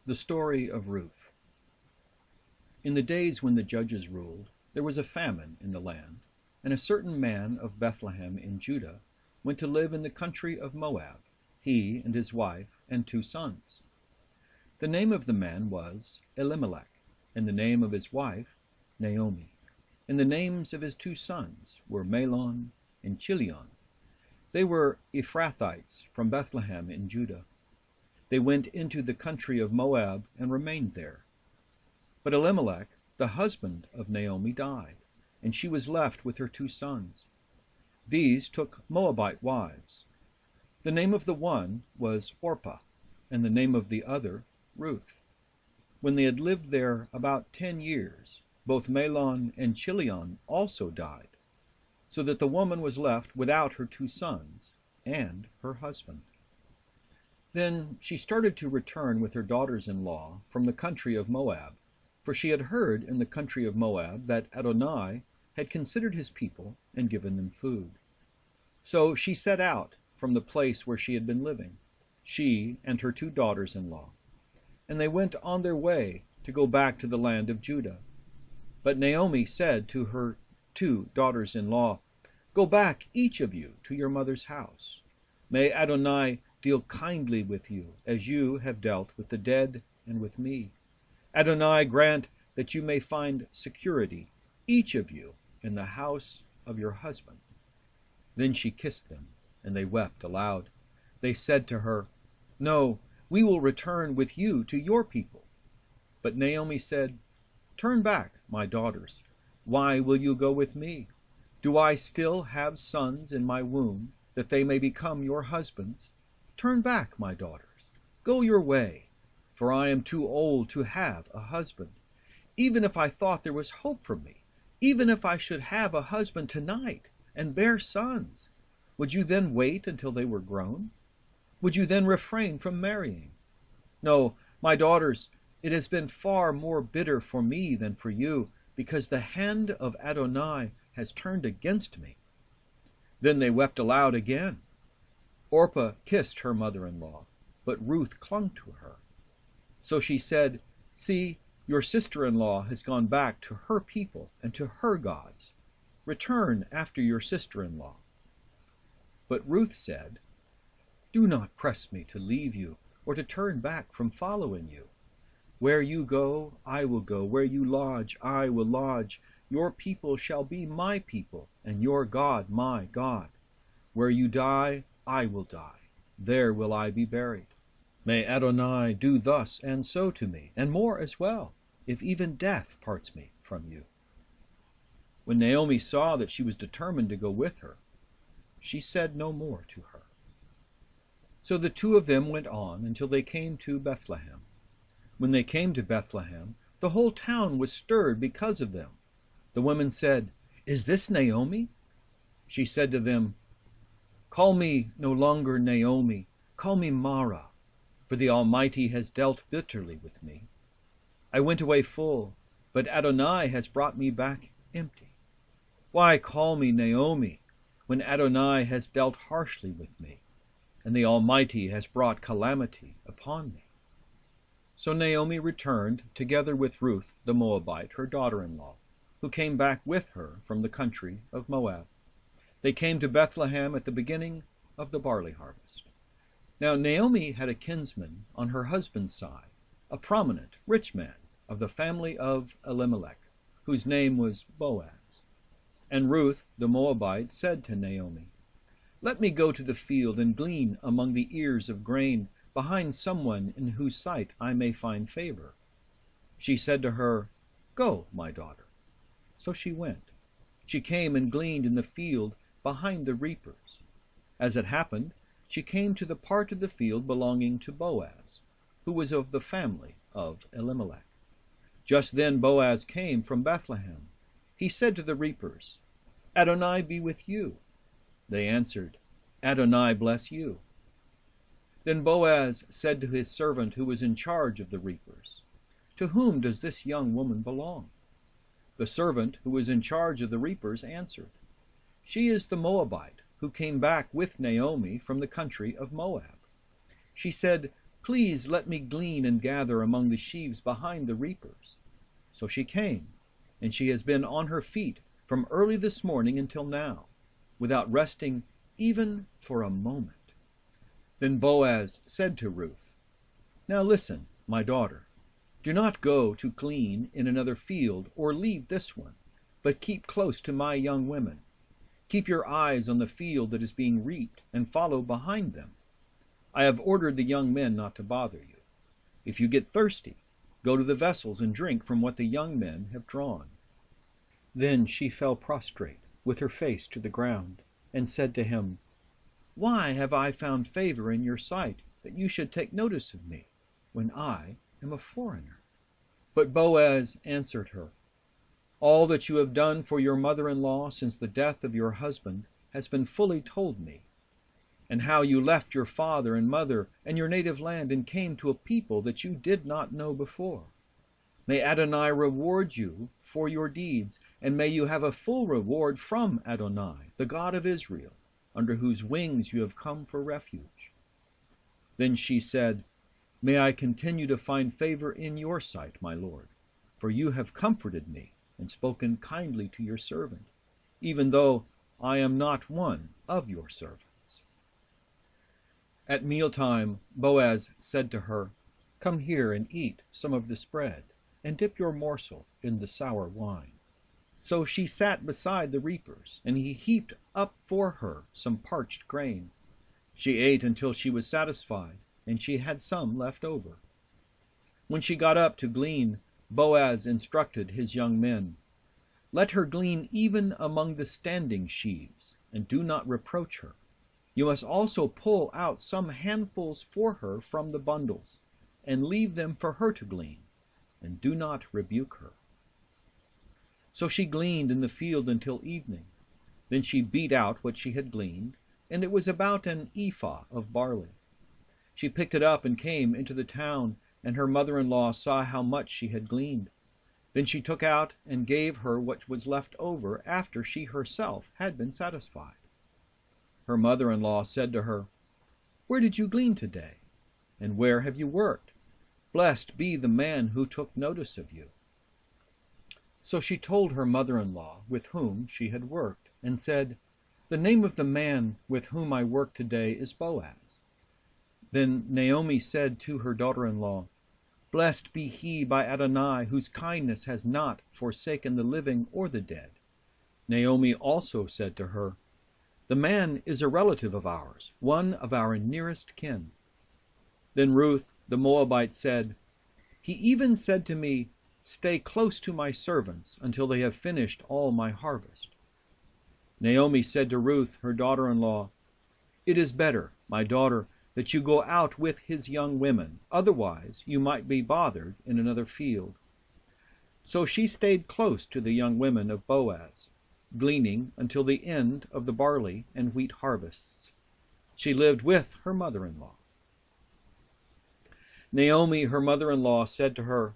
The Story of Ruth. In the days when the judges ruled, there was a famine in the land, and a certain man of Bethlehem in Judah went to live in the country of Moab, he and his wife and 2 sons. The name of the man was Elimelech, and the name of his wife Naomi, and the names of his 2 sons were Mahlon and Chilion. They were Ephrathites from Bethlehem in Judah. They went into the country of Moab and remained there. But Elimelech, the husband of Naomi, died, and she was left with her 2 sons. These took Moabite wives. The name of the one was Orpah, and the name of the other Ruth. When they had lived there about 10 years, both Mahlon and Chilion also died, so that the woman was left without her 2 sons and her husband. Then she started to return with her daughters-in-law from the country of Moab, for she had heard in the country of Moab that Adonai had considered his people and given them food. So she set out from the place where she had been living, she and her 2 daughters-in-law, and they went on their way to go back to the land of Judah. But Naomi said to her 2 daughters-in-law, "Go back, each of you, to your mother's house. May Adonai deal kindly with you, as you have dealt with the dead and with me. Adonai grant that you may find security, each of you, in the house of your husband." Then she kissed them, and they wept aloud. They said to her, "No, we will return with you to your people." But Naomi said, "Turn back, my daughters. Why will you go with me? Do I still have sons in my womb, that they may become your husbands? Turn back, my daughters. Go your way, for I am too old to have a husband. Even if I thought there was hope for me, even if I should have a husband tonight and bear sons, would you then wait until they were grown? Would you then refrain from marrying? No, my daughters, it has been far more bitter for me than for you, because the hand of Adonai has turned against me." Then they wept aloud again. Orpah kissed her mother-in-law, but Ruth clung to her. So she said, "See, your sister-in-law has gone back to her people and to her gods. Return after your sister-in-law." But Ruth said, "Do not press me to leave you or to turn back from following you. Where you go, I will go. Where you lodge, I will lodge. Your people shall be my people, and your God my God. Where you die, I will die. There will I be buried. May Adonai do thus and so to me, and more as well, if even death parts me from you." When Naomi saw that she was determined to go with her, she said no more to her. So the 2 of them went on until they came to Bethlehem. When they came to Bethlehem, the whole town was stirred because of them. The women said, "Is this Naomi?" She said to them, "Call me no longer Naomi, call me Mara, for the Almighty has dealt bitterly with me. I went away full, but Adonai has brought me back empty. Why call me Naomi, when Adonai has dealt harshly with me, and the Almighty has brought calamity upon me?" So Naomi returned together with Ruth the Moabite, her daughter-in-law, who came back with her from the country of Moab. They came to Bethlehem at the beginning of the barley harvest. Now Naomi had a kinsman on her husband's side, a prominent, rich man of the family of Elimelech, whose name was Boaz. And Ruth the Moabite said to Naomi, "Let me go to the field and glean among the ears of grain behind someone in whose sight I may find favor." She said to her, "Go, my daughter." So she went. She came and gleaned in the field behind the reapers. As it happened, she came to the part of the field belonging to Boaz, who was of the family of Elimelech. Just then Boaz came from Bethlehem. He said to the reapers, "Adonai be with you." They answered, "Adonai bless you." Then Boaz said to his servant who was in charge of the reapers, "To whom does this young woman belong?" The servant who was in charge of the reapers answered, "She is the Moabite who came back with Naomi from the country of Moab. She said, Please let me glean and gather among the sheaves behind the reapers." So she came, and she has been on her feet from early this morning until now, without resting even for a moment. Then Boaz said to Ruth, "Now listen, my daughter. Do not go to glean in another field or leave this one, but keep close to my young women. Keep your eyes on the field that is being reaped and follow behind them. I have ordered the young men not to bother you. If you get thirsty, go to the vessels and drink from what the young men have drawn." Then she fell prostrate, with her face to the ground, and said to him, "Why have I found favor in your sight, that you should take notice of me, when I am a foreigner?" But Boaz answered her, "All that you have done for your mother-in-law since the death of your husband has been fully told me, and how you left your father and mother and your native land and came to a people that you did not know before. May Adonai reward you for your deeds, and may you have a full reward from Adonai, the God of Israel, under whose wings you have come for refuge." Then she said, "May I continue to find favor in your sight, my lord, for you have comforted me and spoken kindly to your servant, even though I am not one of your servants." At mealtime Boaz said to her, "Come here and eat some of this bread, and dip your morsel in the sour wine." So she sat beside the reapers, and he heaped up for her some parched grain. She ate until she was satisfied, and she had some left over. When she got up to glean, Boaz instructed his young men, "Let her glean even among the standing sheaves, and do not reproach her. You must also pull out some handfuls for her from the bundles, and leave them for her to glean, and do not rebuke her." So she gleaned in the field until evening. Then she beat out what she had gleaned, and it was about an ephah of barley. She picked it up and came into the town, and her mother-in-law saw how much she had gleaned. Then she took out and gave her what was left over after she herself had been satisfied. Her mother-in-law said to her, "Where did you glean today? And where have you worked? Blessed be the man who took notice of you." So she told her mother-in-law with whom she had worked, and said, "The name of the man with whom I worked today is Boaz." Then Naomi said to her daughter-in-law, "Blessed be he by Adonai, whose kindness has not forsaken the living or the dead." Naomi also said to her, "The man is a relative of ours, one of our nearest kin." Then Ruth the Moabite said, "He even said to me, 'Stay close to my servants until they have finished all my harvest.'" Naomi said to Ruth her daughter-in-law, "It is better, my daughter, that you go out with his young women, otherwise you might be bothered in another field." So she stayed close to the young women of Boaz, gleaning until the end of the barley and wheat harvests. She lived with her mother-in-law. Naomi, her mother-in-law, said to her,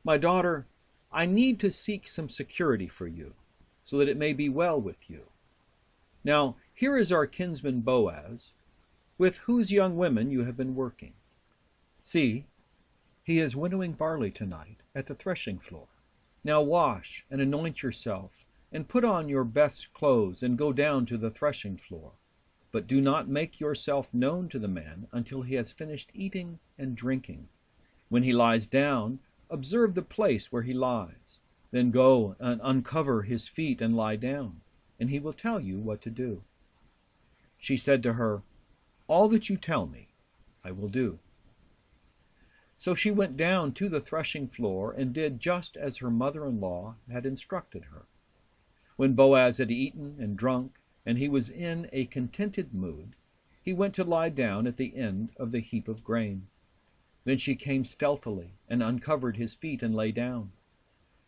"My daughter, I need to seek some security for you, so that it may be well with you. Now here is our kinsman Boaz, with whose young women you have been working. See, he is winnowing barley tonight at the threshing floor. Now wash and anoint yourself, and put on your best clothes, and go down to the threshing floor. But do not make yourself known to the man until he has finished eating and drinking. When he lies down, observe the place where he lies. Then go and uncover his feet and lie down, and he will tell you what to do." She said to her, "All that you tell me, I will do." So she went down to the threshing floor and did just as her mother-in-law had instructed her. When Boaz had eaten and drunk, and he was in a contented mood, he went to lie down at the end of the heap of grain. Then she came stealthily and uncovered his feet and lay down.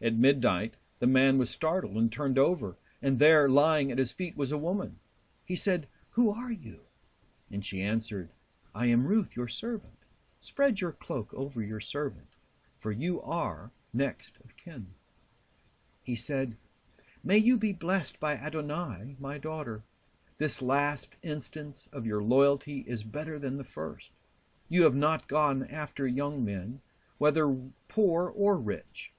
At midnight the man was startled and turned over, and there, lying at his feet, was a woman. He said, "Who are you?" And she answered, "I am Ruth, your servant. Spread your cloak over your servant, for you are next of kin." He said, "May you be blessed by Adonai, my daughter. This last instance of your loyalty is better than the first. You have not gone after young men, whether poor or rich.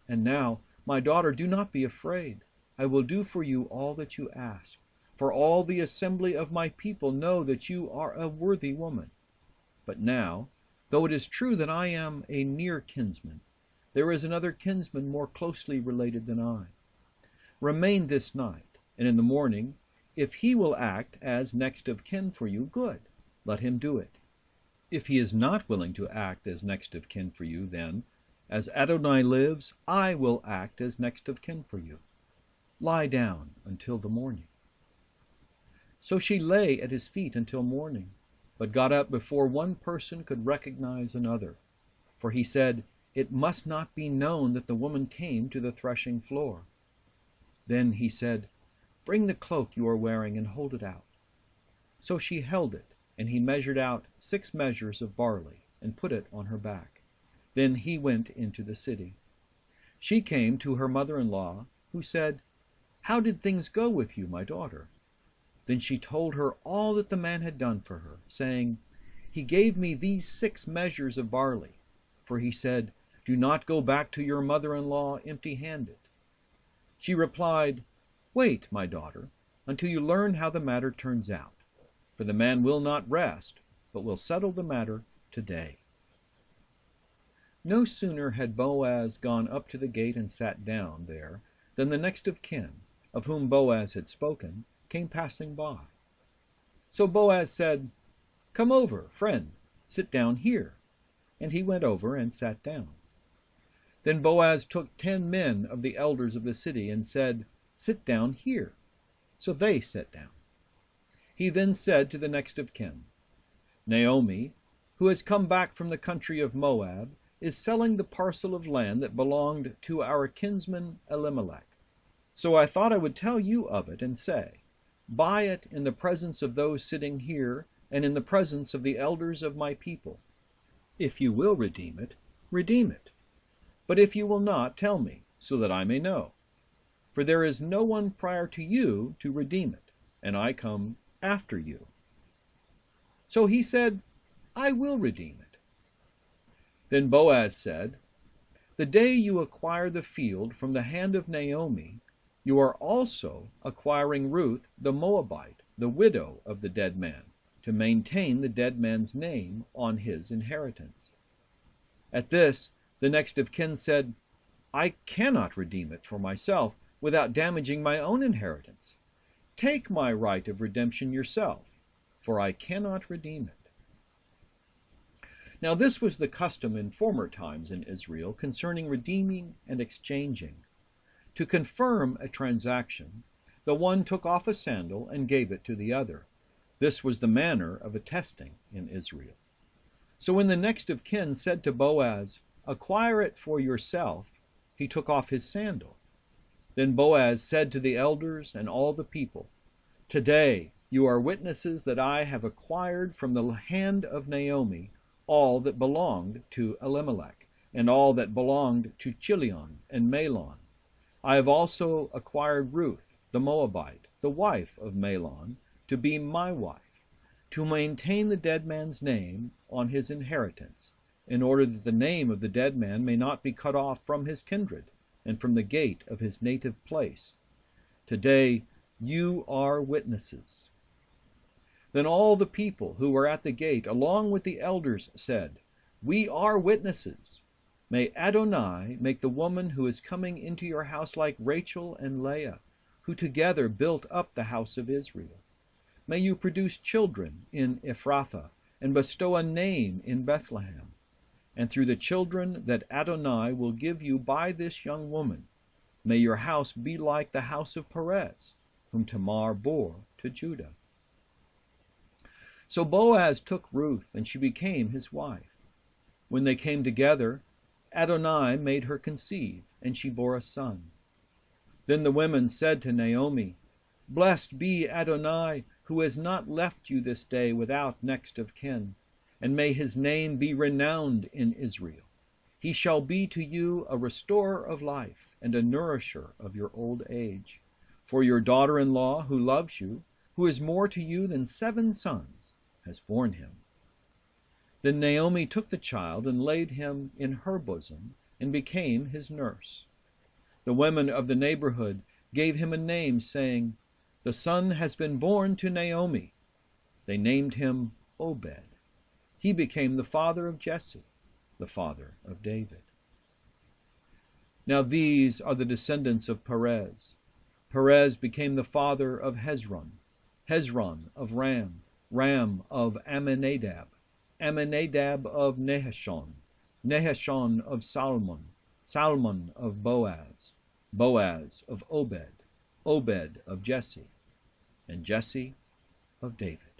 And now, my daughter, do not be afraid. I will do for you all that you ask. For all the assembly of my people know that you are a worthy woman. But now, though it is true that I am a near kinsman, there is another kinsman more closely related than I. Remain this night, and in the morning, if he will act as next of kin for you, good, let him do it. If he is not willing to act as next of kin for you, then, as Adonai lives, I will act as next of kin for you. Lie down until the morning." So she lay at his feet until morning, but got up before one person could recognize another. For he said, "It must not be known that the woman came to the threshing floor." Then he said, "Bring the cloak you are wearing and hold it out." So she held it, and he measured out 6 measures of barley and put it on her back. Then he went into the city. She came to her mother-in-law, who said, "How did things go with you, my daughter?" Then she told her all that the man had done for her, saying, "He gave me these 6 measures of barley, for he said, 'Do not go back to your mother-in-law empty-handed.'" She replied, "Wait, my daughter, until you learn how the matter turns out, for the man will not rest, but will settle the matter today." No sooner had Boaz gone up to the gate and sat down there than the next of kin, of whom Boaz had spoken, came passing by. So Boaz said, "Come over, friend, sit down here." And he went over and sat down. Then Boaz took 10 men of the elders of the city and said, "Sit down here." So they sat down. He then said to the next of kin, "Naomi, who has come back from the country of Moab, is selling the parcel of land that belonged to our kinsman Elimelech. So I thought I would tell you of it and say, buy it in the presence of those sitting here and in the presence of the elders of my people. If you will redeem it, redeem it. But if you will not, tell me, so that I may know. For there is no one prior to you to redeem it, and I come after you." So he said, "I will redeem it." Then Boaz said, "The day you acquire the field from the hand of Naomi, you are also acquiring Ruth the Moabite, the widow of the dead man, to maintain the dead man's name on his inheritance." At this, the next of kin said, "I cannot redeem it for myself without damaging my own inheritance. Take my right of redemption yourself, for I cannot redeem it." Now this was the custom in former times in Israel concerning redeeming and exchanging. To confirm a transaction, the one took off a sandal and gave it to the other. This was the manner of attesting in Israel. So when the next of kin said to Boaz, "Acquire it for yourself," he took off his sandal. Then Boaz said to the elders and all the people, "Today you are witnesses that I have acquired from the hand of Naomi all that belonged to Elimelech, and all that belonged to Chilion and Mahlon. I have also acquired Ruth the Moabite, the wife of Mahlon, to be my wife, to maintain the dead man's name on his inheritance, in order that the name of the dead man may not be cut off from his kindred, and from the gate of his native place. Today you are witnesses." Then all the people who were at the gate, along with the elders, said, "We are witnesses. May Adonai make the woman who is coming into your house like Rachel and Leah, who together built up the house of Israel. May you produce children in Ephrathah, and bestow a name in Bethlehem. And through the children that Adonai will give you by this young woman, may your house be like the house of Perez, whom Tamar bore to Judah." So Boaz took Ruth, and she became his wife. When they came together, Adonai made her conceive, and she bore a son. Then the women said to Naomi, "Blessed be Adonai, who has not left you this day without next of kin, and may his name be renowned in Israel. He shall be to you a restorer of life, and a nourisher of your old age. For your daughter-in-law, who loves you, who is more to you than 7 sons, has borne him." Then Naomi took the child and laid him in her bosom and became his nurse. The women of the neighborhood gave him a name, saying, "The son has been born to Naomi." They named him Obed. He became the father of Jesse, the father of David. Now these are the descendants of Perez. Perez became the father of Hezron, Hezron of Ram, Ram of Amminadab, Amminadab of Nahashon, Nahashon of Salmon, Salmon of Boaz, Boaz of Obed, Obed of Jesse, and Jesse of David.